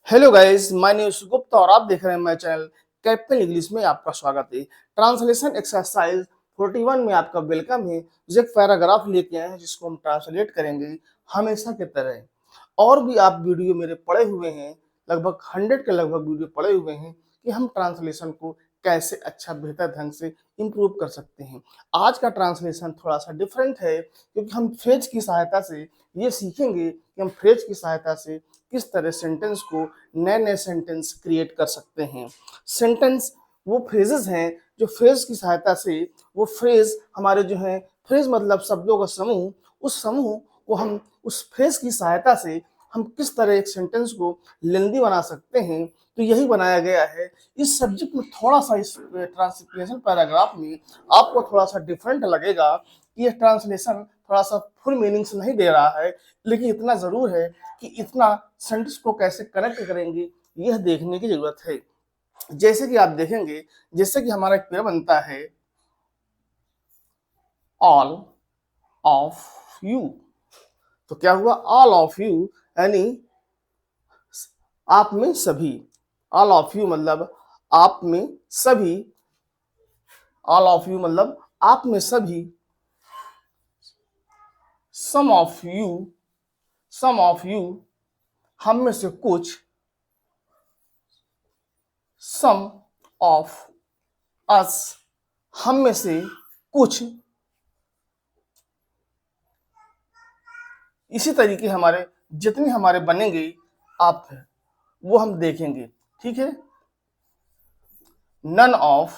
Hello guys, my name is Gupta और आप देख रहे हैं माय चैनल कैपिटल इंग्लिश में आपका स्वागत है। ट्रांसलेशन एक्सरसाइज 41 में आपका वेलकम है। जो एक पैराग्राफ लेके आए हैं जिसको हम ट्रांसलेट करेंगे हमेशा की तरह। और भी आप वीडियो मेरे पड़े हुए हैं, लगभग 100 के लगभग वीडियो पड़े हुए हैं कि हम ट्रांसलेशन को कैसे अच्छा बेहतर ढंग से इम्प्रूव कर सकते हैं। आज का ट्रांसलेशन थोड़ा सा डिफरेंट है क्योंकि हम फ्रेज की सहायता से ये सीखेंगे कि हम फ्रेज की सहायता से किस तरह सेंटेंस को नए नए सेंटेंस क्रिएट कर सकते हैं। सेंटेंस वो फ्रेजेस हैं जो फ्रेज की सहायता से वो फ्रेज हमारे जो है, फ्रेज मतलब शब्दों का समूह, उस समूह को हम उस फ्रेज की सहायता से हम किस तरह एक सेंटेंस को लेंदी बना सकते हैं। तो यही बनाया गया है। इस सब्जेक्ट में थोड़ा सा इस ट्रांसलेशन पैराग्राफ में आपको थोड़ा सा डिफरेंट लगेगा कि यह ट्रांसलेशन थोड़ा सा फुल मीनिंग्स नहीं दे रहा है, लेकिन इतना जरूर है कि इतना सेंटेंस को कैसे कनेक्ट करेंगे यह देखने की जरूरत है। जैसे कि आप देखेंगे, जैसे कि हमारा एक पेड़ बनता है ऑल ऑफ यू। तो क्या हुआ? ऑल ऑफ यू यानी आप में सभी। ऑल ऑफ यू मतलब आप में सभी। ऑल ऑफ यू मतलब आप में सभी। Some of you, some of you हम में से कुछ। सम ऑफ अस हम में से कुछ। इसी तरीके हमारे जितने हमारे बनेंगे आप वो हम देखेंगे। ठीक है? नन ऑफ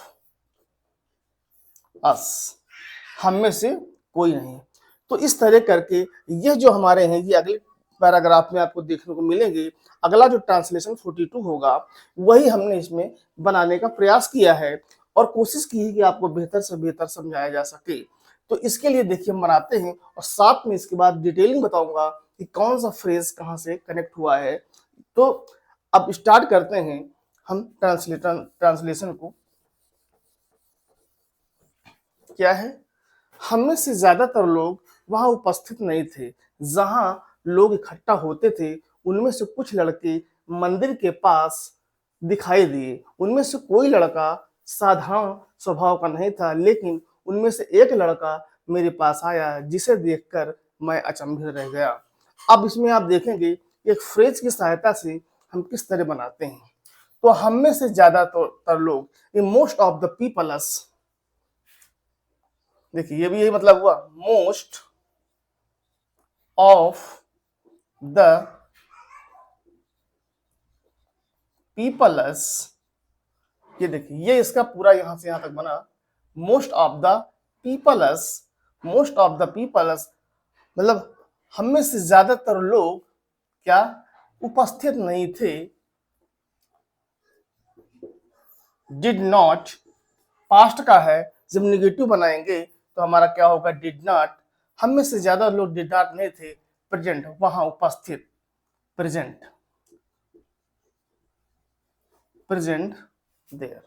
अस हम में से कोई नहीं। तो इस तरह करके यह जो हमारे हैं ये अगले पैराग्राफ में आपको देखने को मिलेंगे। अगला जो ट्रांसलेशन 42 होगा वही हमने इसमें बनाने का प्रयास किया है और कोशिश की है कि आपको बेहतर से बेहतर समझाया जा सके। तो इसके लिए देखिए हम बनाते हैं और साथ में इसके बाद डिटेलिंग बताऊंगा कि कौन सा फ्रेज कहाँ से कनेक्ट हुआ है। तो अब स्टार्ट करते हैं हम ट्रांसलेशन को। क्या है? हम में से ज्यादातर लोग वहां उपस्थित नहीं थे। जहां लोग इकट्ठा होते थे उनमें से कुछ लड़के मंदिर के पास दिखाई दिए। उनमें से कोई लड़का साधारण स्वभाव का नहीं था, लेकिन उनमें से एक लड़का मेरे पास आया जिसे देखकर मैं अचंभित रह गया। अब इसमें आप देखेंगे एक फ्रेज की सहायता से हम किस तरह बनाते हैं। तो हम में से ज्यादातर लोग, मोस्ट ऑफ द पीपल्स, देखिए ये भी यही मतलब हुआ। मोस्ट ऑफ द पीपल्स, ये देखिए ये इसका पूरा यहां से यहां तक बना। Most of the peoples, most of the peoples मतलब हम में से ज्यादातर लोग क्या उपस्थित नहीं थे। डिड नॉट पास्ट का है, जब निगेटिव बनाएंगे तो हमारा क्या होगा? Did not. हम में से ज्यादा लोग डिड नॉट नहीं थे प्रेजेंट, वहां उपस्थित। Present, present there.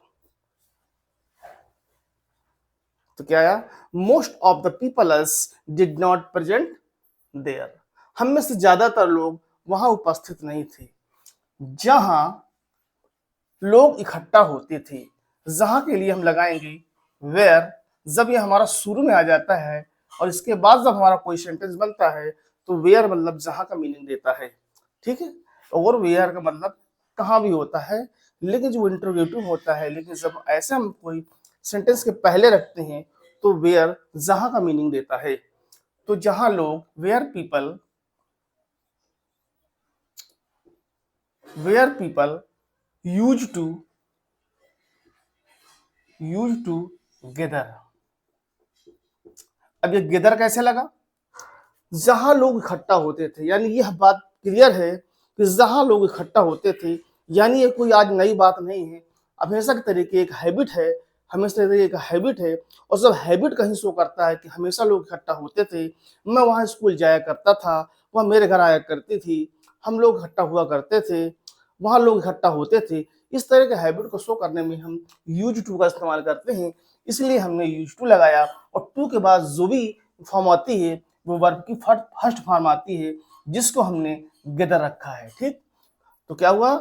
तो क्या आया? Most of the peoples did not present there. हम में से ज्यादातर लोग वहां उपस्थित नहीं थे जहां लोग इकट्ठा होते थे। जहां के लिए हम लगाएंगे वेयर। जब ये हमारा शुरू में आ जाता है और इसके बाद जब हमारा कोई सेंटेंस बनता है तो वेयर मतलब जहां का मीनिंग देता है। ठीक है? और वेयर का मतलब कहां भी होता है, लेकिन जो इंटरोगेटिव होता है, लेकिन जब ऐसे हम कोई सेंटेंस के पहले रखते हैं तो वेयर जहां का मीनिंग देता है। तो जहां लोग, where people, where people use to gather. अब ये गेदर कैसे लगा? जहां लोग इकट्ठा होते थे, यानी यह बात क्लियर है कि जहां लोग इकट्ठा होते थे, यानी ये कोई आज नई बात नहीं है। हमेशा के तरीके एक हैबिट है, हमेशा के एक हैबिट है। और जब हैबिट कहीं शो करता है कि हमेशा लोग इकट्ठा होते थे, मैं वहां स्कूल जाया करता था, वह मेरे घर आया करती थी, हम लोग इकट्ठा हुआ करते थे, वहां लोग इकट्ठा होते थे। इस तरह के हैबिट को शो करने में हम यूज टू का इस्तेमाल करते हैं, इसलिए हमने यूज टू लगाया। और टू के बाद जो भी फॉर्म आती है वो वर्ब की फर्स्ट फॉर्म आती है जिसको हमने गेदर रखा है। ठीक? तो क्या हुआ,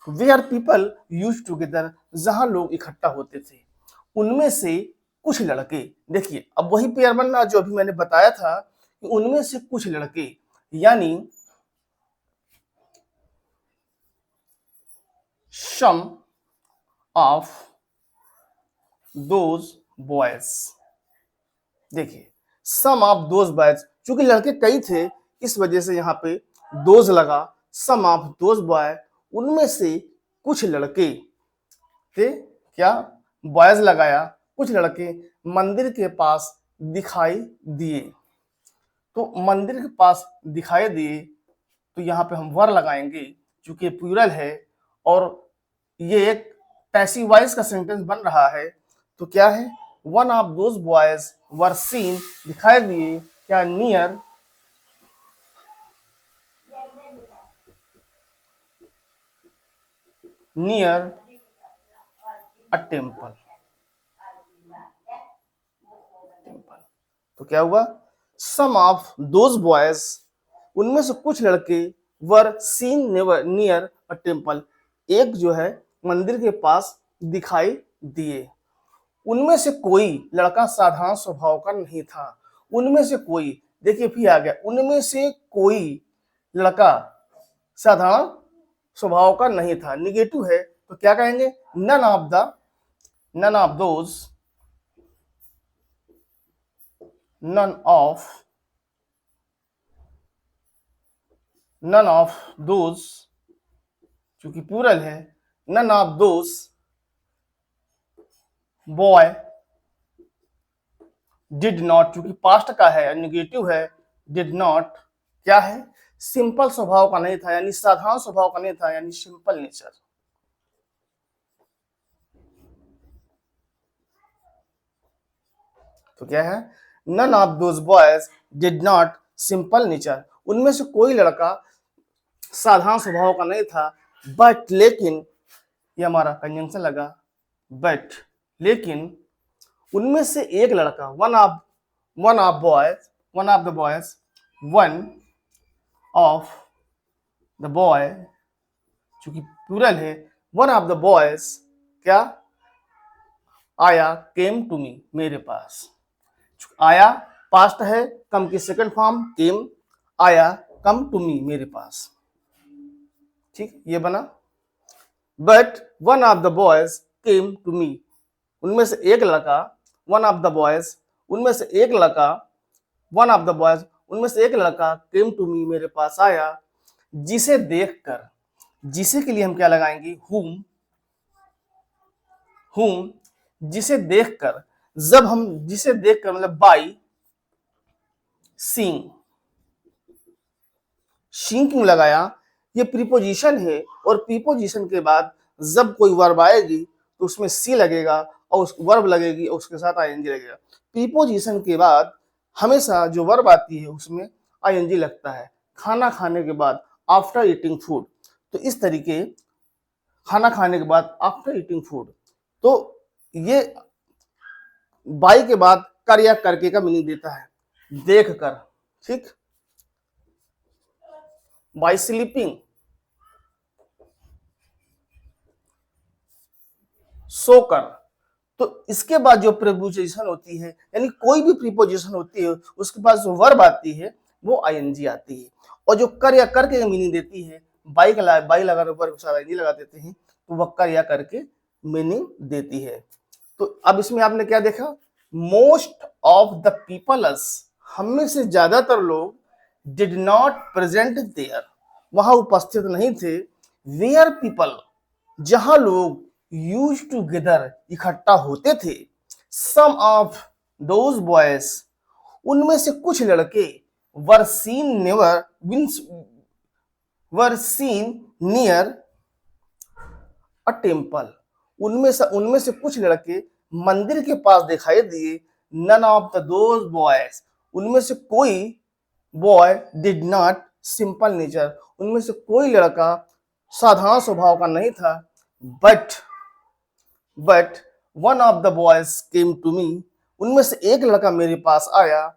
वेयर पीपल यूज टूगेदर, जहां लोग इकट्ठा होते थे, उनमें से कुछ लड़के। देखिए अब वही पेयर बन रहा जो अभी मैंने बताया था कि उनमें से कुछ लड़के, यानी सम ऑफ दोज बॉयज। देखिए सम ऑफ दोज बॉयज, चूंकि लड़के कई थे इस वजह से यहाँ पे दोज लगा, सम ऑफ दोज बॉय, उनमें से कुछ लड़के थे, क्या बॉयज लगाया, कुछ लड़के मंदिर के पास दिखाई दिए। तो मंदिर के पास दिखाई दिए, तो यहाँ पे हम वर लगाएंगे क्योंकि प्लूरल है और ये एक पैसिव वॉइस का सेंटेंस बन रहा है। तो क्या है, one of those boys were seen, दिखाई दिए, क्या नियर नियर अ टेम्पल। तो क्या हुआ, सम ऑफ दोज बॉयज, उनमें से कुछ लड़के, were seen near a temple, एक जो है मंदिर के पास दिखाई दिए। उनमें से कोई लड़का साधारण स्वभाव का नहीं था। उनमें से कोई, देखिए फिर आ गया, उनमें से कोई लड़का साधारण स्वभाव का नहीं था, निगेटिव है तो क्या कहेंगे, none of those, none of those, चूंकि प्लूरल है, none of those boy did not, चूंकि पास्ट का है निगेटिव है, डिड नॉट क्या है, सिंपल स्वभाव का नहीं था, यानी साधारण स्वभाव का नहीं था, यानी सिंपल नेचर। तो क्या है, none of those boys did not simple nature, उनमें से कोई लड़का साधारण स्वभाव का नहीं था, बट लेकिन, ये हमारा कंजंक्शन लगा, बट लेकिन उनमें से एक लड़का, one of the boys one of the boy, चूंकि प्लूरल है, वन ऑफ द बॉयज क्या आया, केम टू मी, मेरे पास। आया पास्ट है, कम की सेकंड फॉर्म केम, आया, कम टू मी, मेरे पास। ठीक, ये बना, but one of the boys came to me, उनमें से एक लड़का, वन ऑफ द बॉयज, उनमें से एक लड़का, वन ऑफ द बॉयज, उनमें से एक लड़का केम टू मी, मेरे पास आया, जिसे देखकर, जिसे के लिए हम क्या लगाएंगे, whom, जिसे देखकर, जब हम जिसे देखकर मतलब बाई सीइंग, सीइंग क्यों लगाया, ये प्रीपोजिशन है और प्रीपोजिशन के बाद जब कोई वर्ब आएगी तो उसमें सी लगेगा और उस वर्ब लगेगी और उसके साथ आईएनजी लगेगा। प्रीपोजिशन के बाद हमेशा जो वर्ब आती है उसमें आईएनजी लगता है। खाना खाने के बाद, आफ्टर ईटिंग फूड, तो इस तरीके खाना खाने के बाद, आफ्टर ईटिंग फूड, तो ये बाई के बाद कर या करके का मीनिंग देता है, देख कर। ठीक, बाई स्लीपिंग, सोकर। तो इसके बाद जो प्रीपोजिशन होती है, यानी कोई भी प्रीपोजिशन होती है उसके पास जो वर्ब आती है वो आईएनजी आती है, और जो कर या करके मीनिंग देती है, बाई लगाने पर आईएनजी लगा देते हैं तो वह कर या करके मीनिंग देती है। तो अब इसमें आपने क्या देखा, मोस्ट ऑफ द पीपल्स, हम में से ज्यादातर लोग, डिड नॉट प्रेजेंट देयर, वहां उपस्थित नहीं थे, वेयर पीपल, जहां लोग यूज टूगेदर, इकट्ठा होते थे, सम ऑफ दोज बॉयज, उनमें से कुछ लड़के, were seen near a temple, उनमें से कुछ लड़के मंदिर के पास दिखाई दिए, none of the those boys, उनमें से कोई boy did not simple nature, उनमें से कोई लड़का साधारण स्वभाव का नहीं था, but one of the boys came to me, उनमें से एक लड़का मेरे पास आया,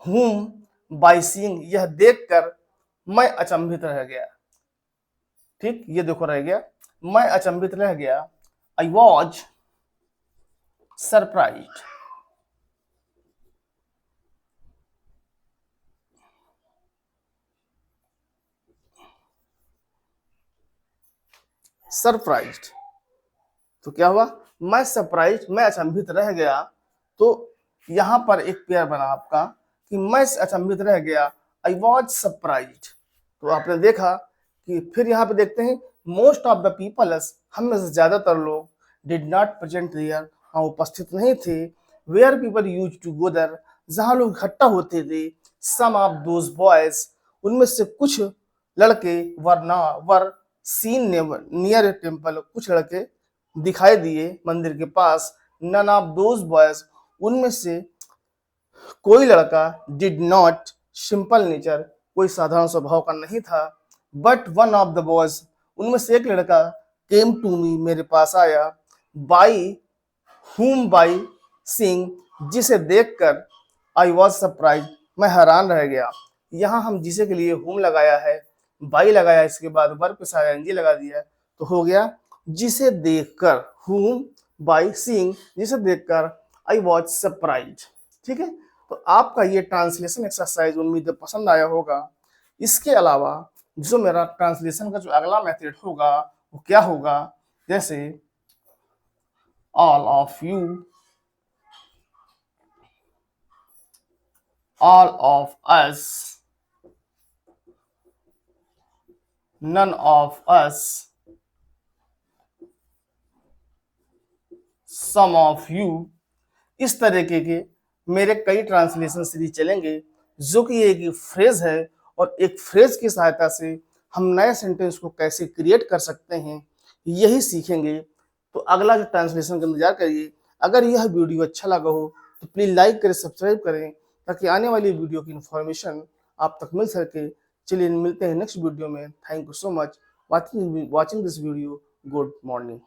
whom बाय सीइंग, यह देखकर मैं अचंभित रह गया। ठीक, ये देखो रह गया, मैं अचंभित रह गया, आई वॉज सरप्राइज्ड। सरप्राइज्ड, तो क्या हुआ, मैं सरप्राइज, मैं अचंभित रह गया। तो यहां पर एक पेयर बना आपका कि मैं अचंभित रह गया, आई वॉज सरप्राइज्ड। तो आपने देखा कि फिर यहाँ पे देखते हैं, मोस्ट ऑफ द पीपल्स, हम में से ज्यादातर लोग, डिड नॉट प्रेजेंट देयर, वहाँ उपस्थित नहीं थे, where people use to go there, जहाँ लोग इकट्ठा होते थे, सम ऑफ दोज बॉयज, उनमें से कुछ लड़के, वर सीन नियर टेम्पल, कुछ लड़के दिखाई दिए मंदिर के पास, नन ऑफ दोज बॉयज, उनमें से कोई लड़का, डिड नॉट, सिंपल नेचर, कोई साधारण स्वभाव का नहीं था, but one of the boys, उनमें से एक लड़का, केम टू मी, मेरे पास आया, बाई हुम, बाई सिंग, जिसे देखकर, आई वॉज सरप्राइज, मैं हैरान रह गया। यहाँ हम जिसे के लिए हुम लगाया है, बाई लगाया, इसके बाद वर्ब के साथ एनजी लगा दिया, तो हो गया जिसे देखकर, हुम बाई सीइंग, जिसे देखकर, आई वॉज सरप्राइज। ठीक है, तो आपका ये ट्रांसलेशन एक्सरसाइज उम्मीद है पसंद आया होगा। इसके अलावा जो मेरा ट्रांसलेशन का जो अगला मेथड होगा वो क्या होगा, जैसे all of you, all of us, none of us, some of you, इस तरीके के मेरे कई ट्रांसलेशन सीरीज चलेंगे, जो कि एक फ्रेज है, और एक फ्रेज की सहायता से हम नए सेंटेंस को कैसे क्रिएट कर सकते हैं यही सीखेंगे। तो अगला जो ट्रांसलेशन का इंतजार करिए। अगर यह वीडियो अच्छा लगा हो तो प्लीज लाइक करें, सब्सक्राइब करें, ताकि आने वाली वीडियो की इंफॉर्मेशन आप तक मिल सके। चलिए मिलते हैं नेक्स्ट वीडियो में। Thank you so much watching this video. Good morning.